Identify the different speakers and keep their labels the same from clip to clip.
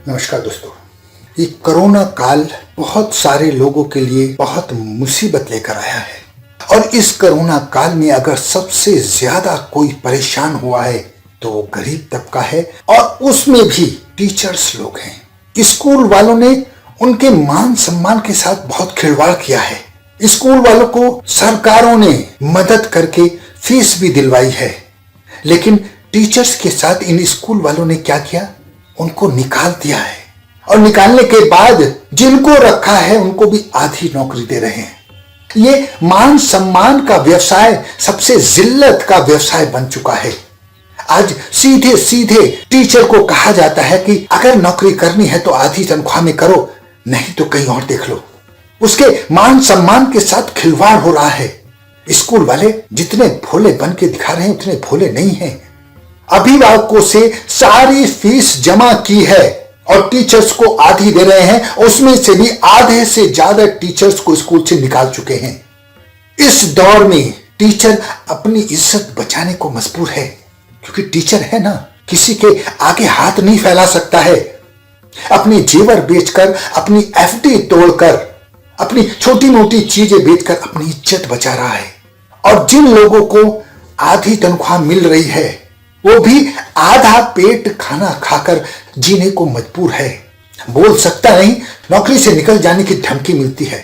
Speaker 1: नमस्कार दोस्तों। ये कोरोना काल बहुत सारे लोगों के लिए बहुत मुसीबत लेकर आया है और इस कोरोना काल में अगर सबसे ज्यादा कोई परेशान हुआ है तो वो गरीब तबका है और उसमें भी टीचर्स लोग हैं। स्कूल वालों ने उनके मान सम्मान के साथ बहुत खिलवाड़ किया है। स्कूल वालों को सरकारों ने मदद करके फीस भी दिलवाई है, लेकिन टीचर्स के साथ इन स्कूल वालों ने क्या किया, उनको निकाल दिया है और निकालने के बाद जिनको रखा है उनको भी आधी नौकरी दे रहे हैं। ये मान सम्मान का व्यवसाय सबसे जिल्लत का व्यवसाय बन चुका है। आज सीधे सीधे टीचर को कहा जाता है कि अगर नौकरी करनी है तो आधी तनख्वाह में करो, नहीं तो कहीं और देख लो। उसके मान सम्मान के साथ खिलवाड़ हो रहा है। स्कूल वाले जितने भोले बन के दिखा रहे हैं उतने भोले नहीं हैं। अभिभावकों से सारी फीस जमा की है और टीचर्स को आधी दे रहे हैं, उसमें से भी आधे से ज्यादा टीचर्स को स्कूल से निकाल चुके हैं। इस दौर में टीचर अपनी इज्जत बचाने को मजबूर है, क्योंकि टीचर है ना, किसी के आगे हाथ नहीं फैला सकता है। अपनी जेवर बेचकर, अपनी एफडी तोड़कर, अपनी छोटी मोटी चीजें बेचकर अपनी इज्जत बचा रहा है। और जिन लोगों को आधी तनख्वाह मिल रही है वो भी आधा पेट खाना खाकर जीने को मजबूर है। बोल सकता नहीं, नौकरी से निकल जाने की धमकी मिलती है।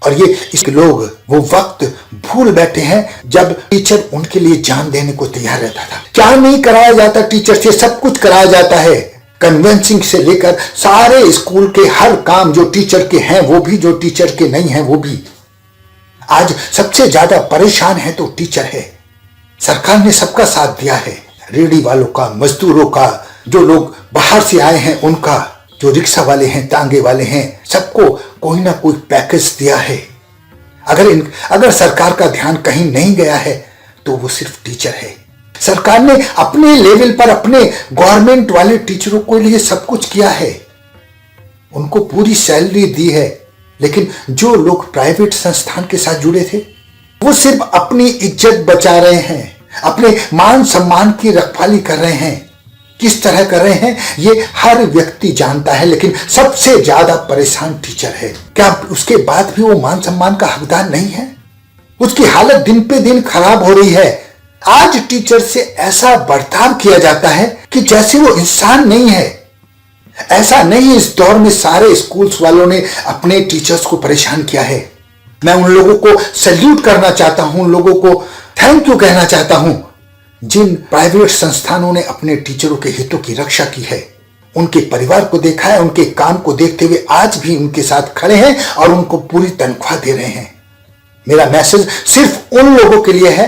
Speaker 1: और ये इस लोग वो वक्त भूल बैठे हैं जब टीचर उनके लिए जान देने को तैयार रहता था। क्या नहीं कराया जाता टीचर से, सब कुछ कराया जाता है। कन्वेंसिंग से लेकर सारे स्कूल के हर काम, जो टीचर के हैं वो भी, जो टीचर के नहीं हैं वो भी। आज सबसे ज्यादा परेशान है तो टीचर है। सरकार ने सबका साथ दिया है, रेडी वालों का, मजदूरों का, जो लोग बाहर से आए हैं उनका, जो रिक्शा वाले हैं, तांगे वाले हैं, सबको कोई ना कोई पैकेज दिया है। अगर सरकार का ध्यान कहीं नहीं गया है तो वो सिर्फ टीचर है। सरकार ने अपने लेवल पर अपने गवर्नमेंट वाले टीचरों के लिए सब कुछ किया है, उनको पूरी सैलरी दी है, लेकिन जो लोग प्राइवेट संस्थान के साथ जुड़े थे वो सिर्फ अपनी इज्जत बचा रहे हैं, अपने मान सम्मान की रखवाली कर रहे हैं। किस तरह कर रहे हैं ये हर व्यक्ति जानता है, लेकिन सबसे ज्यादा परेशान टीचर है। क्या उसके बाद भी वो मान सम्मान का हकदार नहीं है? उसकी हालत दिन पे दिन खराब हो रही है। आज टीचर से ऐसा बर्ताव किया जाता है कि जैसे वो इंसान नहीं है। ऐसा नहीं, इस दौर में सारे स्कूल्स वालों ने अपने टीचर्स को परेशान किया है। मैं उन लोगों को सैल्यूट करना चाहता हूं, उन लोगों को थैंक यू कहना चाहता हूं जिन प्राइवेट संस्थानों ने अपने टीचरों के हितों की रक्षा की है, उनके परिवार को देखा है, उनके काम को देखते हुए आज भी उनके साथ खड़े हैं और उनको पूरी तनख्वाह दे रहे हैं। मेरा मैसेज सिर्फ उन लोगों के लिए है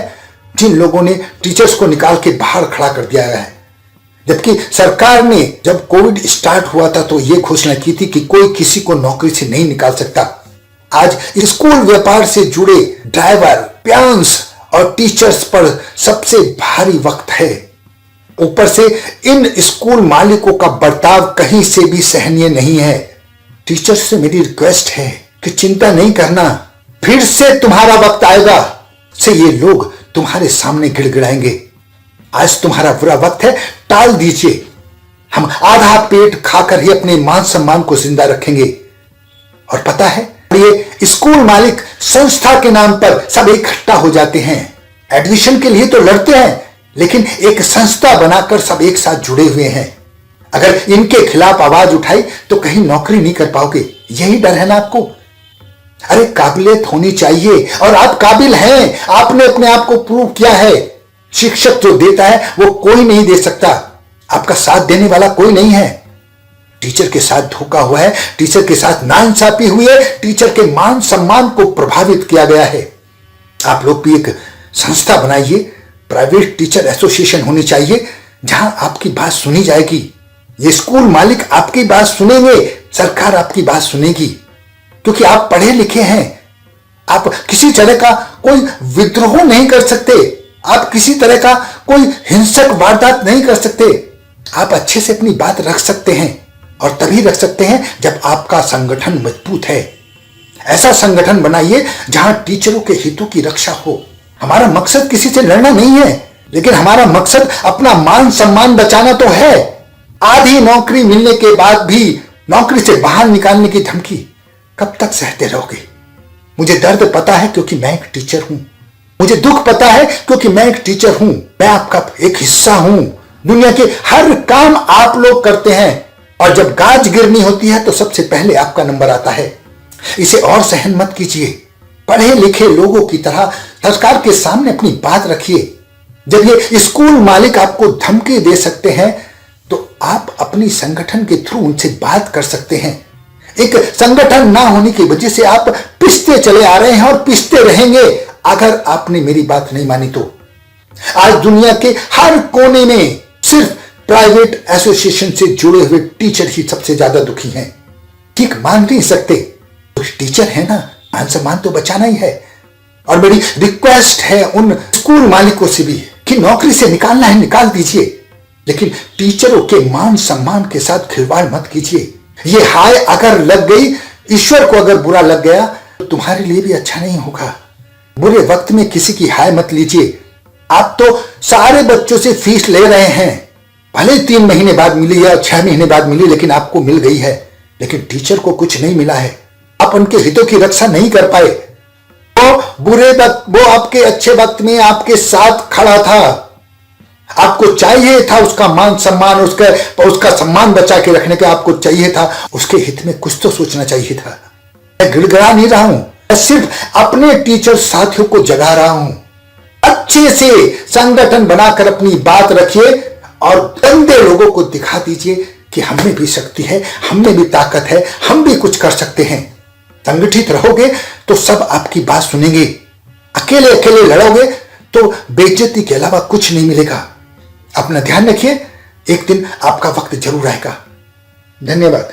Speaker 1: जिन लोगों ने टीचर्स को निकाल के बाहर खड़ा कर दिया है। जबकि सरकार ने जब कोविड स्टार्ट हुआ था तो यह घोषणा की थी कि कोई किसी को नौकरी से नहीं निकाल सकता। आज स्कूल व्यापार से जुड़े ड्राइवर, पियान्स और टीचर्स पर सबसे भारी वक्त है। ऊपर से इन स्कूल मालिकों का बर्ताव कहीं से भी सहनीय नहीं है। टीचर्स से मेरी रिक्वेस्ट है कि चिंता नहीं करना, फिर से तुम्हारा वक्त आएगा, से ये लोग तुम्हारे सामने गिड़गिड़ाएंगे। आज तुम्हारा बुरा वक्त है, टाल दीजिए। हम आधा पेट खाकर ही अपने मान सम्मान को जिंदा रखेंगे। और पता है, ये स्कूल मालिक संस्था के नाम पर सब इकट्ठा हो जाते हैं। एडमिशन के लिए तो लड़ते हैं, लेकिन एक संस्था बनाकर सब एक साथ जुड़े हुए हैं। अगर इनके खिलाफ आवाज उठाई तो कहीं नौकरी नहीं कर पाओगे। यही डर है ना आपको? अरे काबिलियत होनी चाहिए और आप काबिल हैं, आपने अपने आप को प्रूव किया है। शिक्षक जो देता है वो कोई नहीं दे सकता, आपका साथ देने वाला कोई नहीं है। टीचर के साथ धोखा हुआ है, टीचर के साथ नाइंसाफी हुई है, टीचर के मान सम्मान को प्रभावित किया गया है। आप लोग भी एक संस्था बनाइए, प्राइवेट टीचर एसोसिएशन होनी चाहिए जहां आपकी बात सुनी जाएगी। ये स्कूल मालिक आपकी बात सुनेंगे, सरकार आपकी बात सुनेगी, क्योंकि आप पढ़े लिखे हैं। आप किसी तरह का कोई विद्रोह नहीं कर सकते, आप किसी तरह का कोई हिंसक वारदात नहीं कर सकते। आप अच्छे से अपनी बात रख सकते हैं और तभी रख सकते हैं जब आपका संगठन मजबूत है। ऐसा संगठन बनाइए जहां टीचरों के हितों की रक्षा हो। हमारा मकसद किसी से लड़ना नहीं है, लेकिन हमारा मकसद अपना मान सम्मान बचाना तो है। आधी नौकरी मिलने के बाद भी नौकरी से बाहर निकालने की धमकी कब तक सहते रहोगे? मुझे दर्द पता है क्योंकि मैं एक टीचर हूं। मुझे दुख पता है क्योंकि मैं एक टीचर हूं। मैं आपका एक हिस्सा हूं। दुनिया के हर काम आप लोग करते हैं और जब गाज गिरनी होती है तो सबसे पहले आपका नंबर आता है। इसे और सहन मत कीजिए। पढ़े लिखे लोगों की तरह सरकार के सामने अपनी बात रखिए। जब ये स्कूल मालिक आपको धमकी दे सकते हैं तो आप अपनी संगठन के थ्रू उनसे बात कर सकते हैं। एक संगठन ना होने की वजह से आप पिसते चले आ रहे हैं और पिसते रहेंगे अगर आपने मेरी बात नहीं मानी तो। आज दुनिया के हर कोने में सिर्फ प्राइवेट एसोसिएशन से जुड़े हुए टीचर ही सबसे ज्यादा दुखी हैं। ठीक मान नहीं सकते तो टीचर है ना, मान सम्मान तो बचाना ही है। और मेरी रिक्वेस्ट है उन स्कूल मालिकों से भी कि नौकरी से निकालना है निकाल दीजिए, लेकिन टीचरों के मान सम्मान के साथ खिलवाड़ मत कीजिए। ये हाय अगर लग गई, ईश्वर को अगर बुरा लग गया तो तुम्हारे लिए भी अच्छा नहीं होगा। बुरे वक्त में किसी की हाय मत लीजिए। आप तो सारे बच्चों से फीस ले रहे हैं, भले 3 महीने बाद मिली या 6 महीने बाद मिली, लेकिन आपको मिल गई है। लेकिन टीचर को कुछ नहीं मिला है। आप उनके हितों की रक्षा नहीं कर पाए। वो आपके अच्छे वक्त में आपके साथ खड़ा था। आपको चाहिए था उसका मान सम्मान, उसका सम्मान बचा के रखने का आपको चाहिए था। उसके हित में कुछ तो सोचना चाहिए था। मैं गिड़गिड़ा नहीं रहा हूं, मैं सिर्फ अपने टीचर साथियों को जगा रहा हूं। अच्छे से संगठन बनाकर अपनी बात रखिए और गंदे लोगों को दिखा दीजिए कि हम में भी शक्ति है, हम में भी ताकत है, हम भी कुछ कर सकते हैं। संगठित रहोगे तो सब आपकी बात सुनेंगे। अकेले अकेले लड़ोगे तो बेइज्जती के अलावा कुछ नहीं मिलेगा। अपना ध्यान रखिए, एक दिन आपका वक्त जरूर आएगा। धन्यवाद।